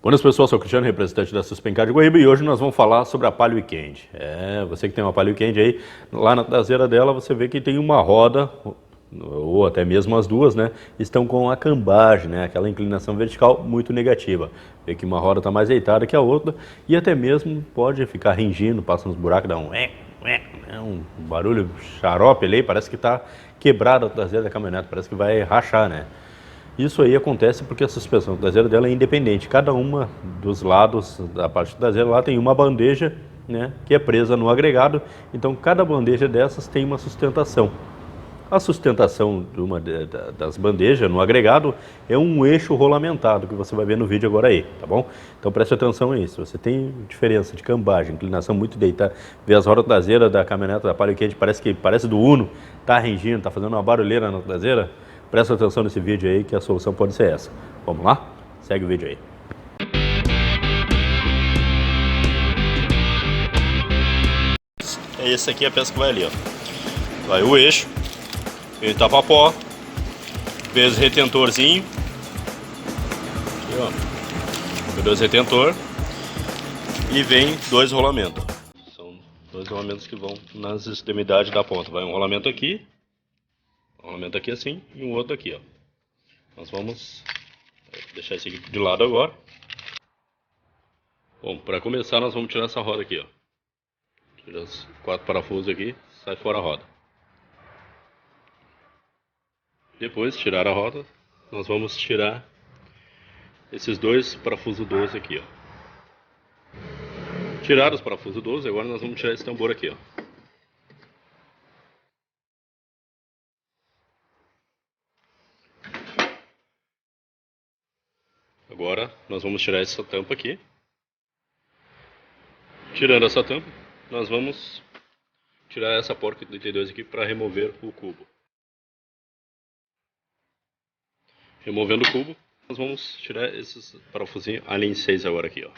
Boas pessoal, sou o Cristiano, representante da Suspencar de Guaíba, e hoje nós vamos falar sobre a Palio Weekend. Você que tem uma Palio Weekend aí, lá na traseira dela você vê que tem uma roda, ou até mesmo as duas, né, estão com a cambagem, né, aquela inclinação vertical muito negativa. Vê que uma roda está mais deitada que a outra e até mesmo pode ficar ringindo, passa nos buracos, dá um barulho xarope ali, parece que está quebrada a traseira da caminhonete, parece que vai rachar, né. Isso aí acontece porque a suspensão traseira dela é independente. Cada uma dos lados da parte traseira lá tem uma bandeja, né, que é presa no agregado. Então cada bandeja dessas tem uma sustentação. A sustentação de uma das bandejas no agregado é um eixo rolamentado, que você vai ver no vídeo agora aí, tá bom? Então preste atenção nisso. Você tem diferença de cambagem, inclinação muito deitada, vê as rodas traseiras da caminhonete da Palio Weekend, parece do Uno, tá ringindo, tá fazendo uma barulheira na traseira. Presta atenção nesse vídeo aí que a solução pode ser essa. Vamos lá? Segue o vídeo aí. Esse aqui é a peça que vai ali, ó. Vai o eixo, ele tapa-pó, peso retentorzinho. Aqui, ó. Dois retentor. E vem dois rolamentos. São dois rolamentos que vão nas extremidades da ponta. Vai um rolamento aqui assim e um outro aqui, ó. Nós vamos deixar esse aqui de lado agora. Bom, para começar nós vamos tirar essa roda aqui, ó. Tira os 4 parafusos aqui, sai fora a roda. Depois de tirar a roda, nós vamos tirar esses dois parafusos 12 aqui, ó. Tirar os parafusos 12, agora nós vamos tirar esse tambor aqui, ó. Agora nós vamos tirar essa tampa aqui. Tirando essa tampa, nós vamos tirar essa porca 32 aqui para remover o cubo. Removendo o cubo, nós vamos tirar esses parafusinhos Allen 6 agora aqui, ó.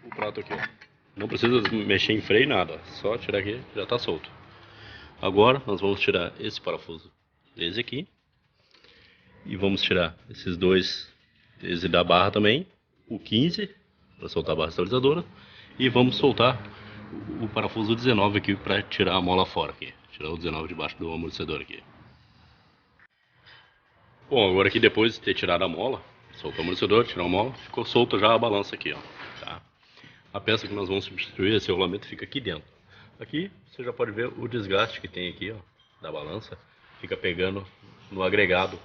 O prato aqui, ó. Não precisa mexer em freio, nada. Só tirar aqui, já está solto. Agora nós vamos tirar esse parafuso desse aqui. E vamos tirar esses dois, esse da barra também, o 15, para soltar a barra estabilizadora. E vamos soltar o parafuso 19 aqui para tirar a mola fora aqui. Tirar o 19 debaixo do amortecedor aqui. Bom, agora aqui depois de ter tirado a mola, soltou o amortecedor, tirou a mola, ficou solta já a balança aqui, ó. Tá? A peça que nós vamos substituir, esse rolamento, fica aqui dentro. Aqui você já pode ver o desgaste que tem aqui, ó, da balança. Fica pegando no agregado.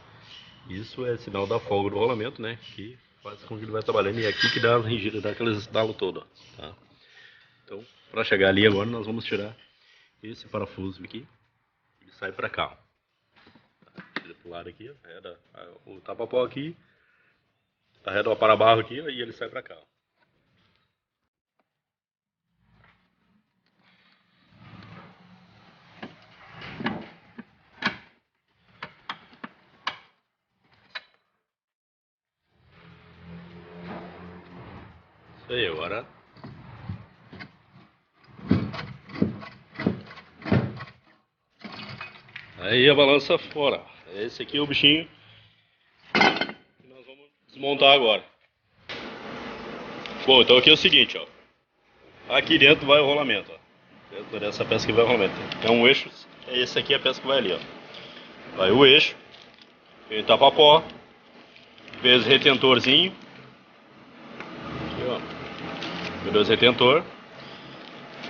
Isso é sinal da folga do rolamento, né? Que faz com que ele vai trabalhando. E é aqui que dá as ringidas, dá aqueles estalos todos, tá? Então, para chegar ali agora, nós vamos tirar esse parafuso aqui. Ele sai para cá, ó. Tira pro lado aqui, ó. Arreda o tapa-pó aqui. Arreda o para-barro aqui, ó, e ele sai para cá, ó. Isso aí, agora. Aí a balança fora. Esse aqui é o bichinho que nós vamos desmontar agora. Bom, então aqui é o seguinte, ó. Aqui dentro vai o rolamento, ó. Dentro dessa peça que vai o rolamento. É um eixo, esse aqui é a peça que vai ali, ó. Vai o eixo, ele tapa-pó, peso retentorzinho. Aqui, ó. Dois retentor.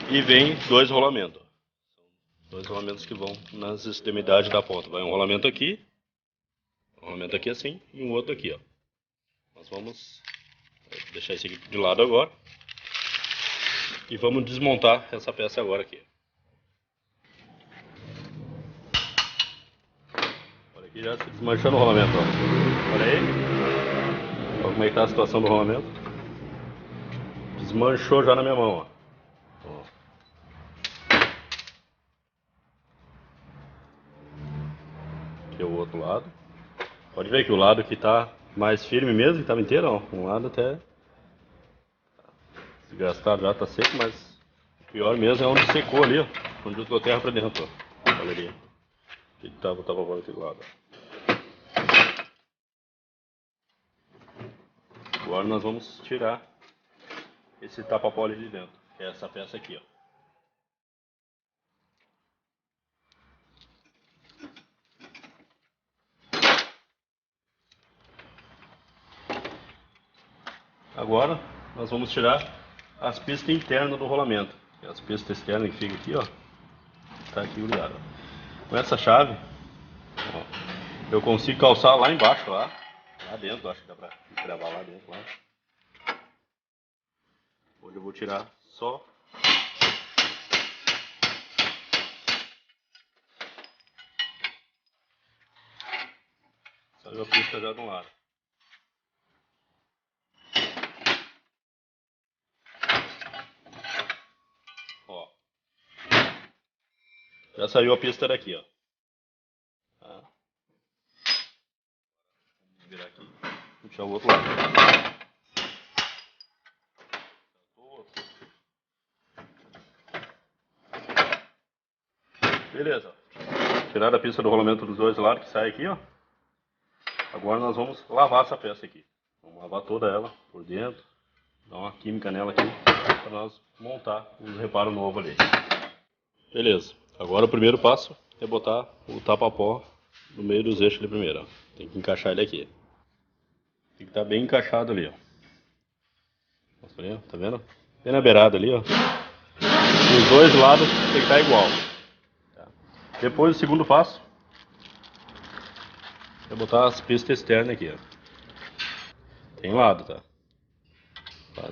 E vem dois rolamentos. Dois rolamentos que vão nas extremidades da ponta. Vai um rolamento aqui assim, e um outro aqui, ó. Nós vamos deixar esse aqui de lado agora. E vamos desmontar essa peça agora aqui. Olha aqui já se desmanchando o rolamento, ó. Olha aí. Olha como é que tá a situação do rolamento. Desmanchou já na minha mão, ó. Aqui é o outro lado. Pode ver que o lado que tá mais firme mesmo, que estava inteiro, ó. Um lado até desgastado já, tá seco, mas o pior mesmo é onde secou ali, ó. Onde eu tô terra pra dentro, ó. Olha ali. Que tava fora desse lado, ó. Agora nós vamos tirar esse tapa-pó ali de dentro, que é essa peça aqui, ó. Agora nós vamos tirar as pistas internas do rolamento. As pistas externas que ficam aqui, ó, tá aqui ligado. Com essa chave, ó, eu consigo calçar lá embaixo, lá dentro, acho que dá pra gravar lá dentro, lá. Onde eu vou tirar só saiu a pista já de um lado. Ó, já saiu a pista daqui, ó. Tá. Vou virar aqui, puxar o outro lado. Beleza. Tirar a pista do rolamento dos dois lados que sai aqui, ó. Agora nós vamos lavar essa peça aqui. Vamos lavar toda ela por dentro, dar uma química nela aqui para nós montar os reparos novos ali. Beleza. Agora o primeiro passo é botar o tapa-pó no meio dos eixos ali primeiro, ó. Tem que encaixar ele aqui. Tem que estar bem encaixado ali, ó. Mostra ali, ó. Tá vendo? Bem na beirada ali, ó. Os dois lados tem que estar igual. Tá. Depois o segundo passo é botar as pistas externas aqui, ó. Tem lado, tá?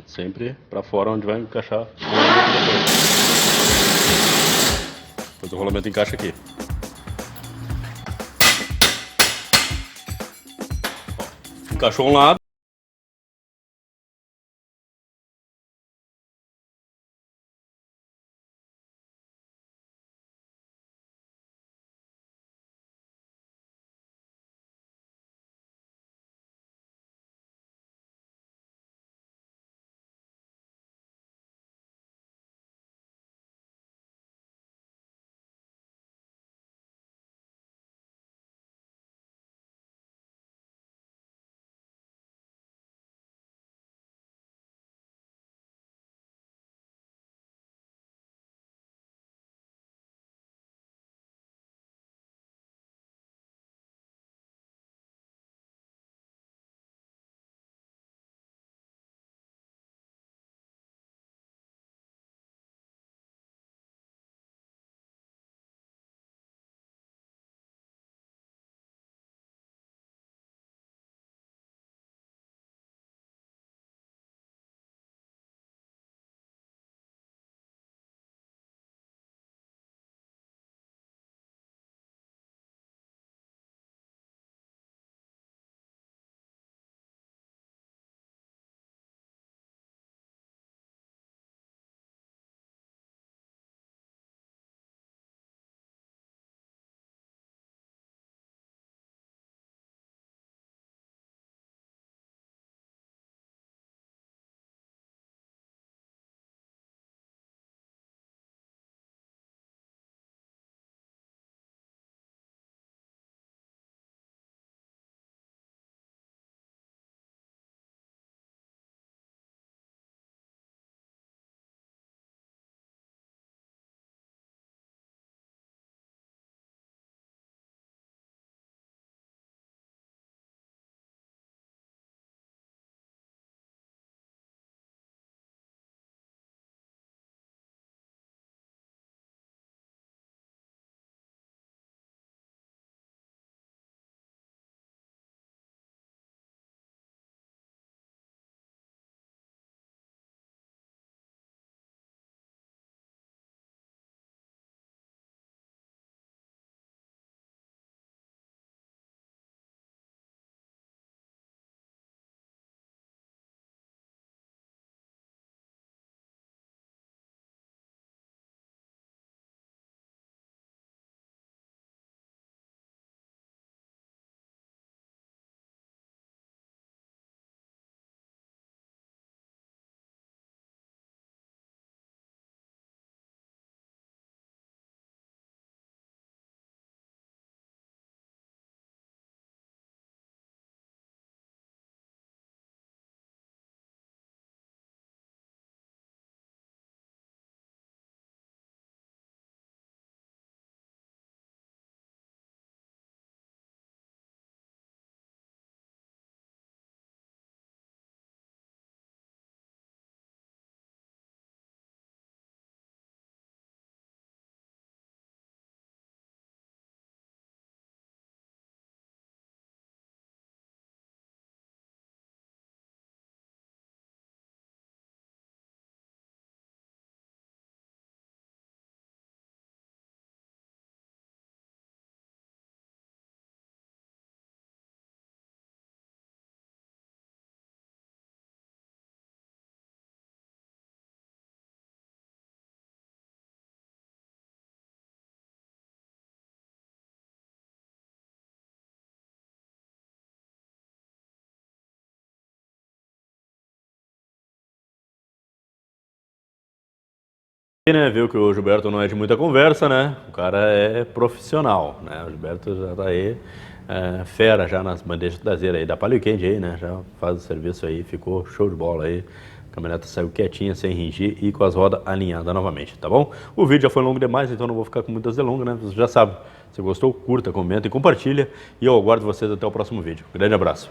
Sempre pra fora onde vai encaixar o rolamento depois. Depois o rolamento encaixa aqui. Ó, encaixou um lado. Né, viu que o Gilberto não é de muita conversa, né? O cara é profissional, né? O Gilberto já tá aí fera já nas bandejas traseiras aí da Palio Candy aí, né? Já faz o serviço aí, ficou show de bola aí. A caminhoneta saiu quietinha, sem ringir e com as rodas alinhadas novamente, tá bom? O vídeo já foi longo demais, então não vou ficar com muitas delongas, né? Você já sabe, se gostou, curta, comenta e compartilha. E eu aguardo vocês até o próximo vídeo. Grande abraço.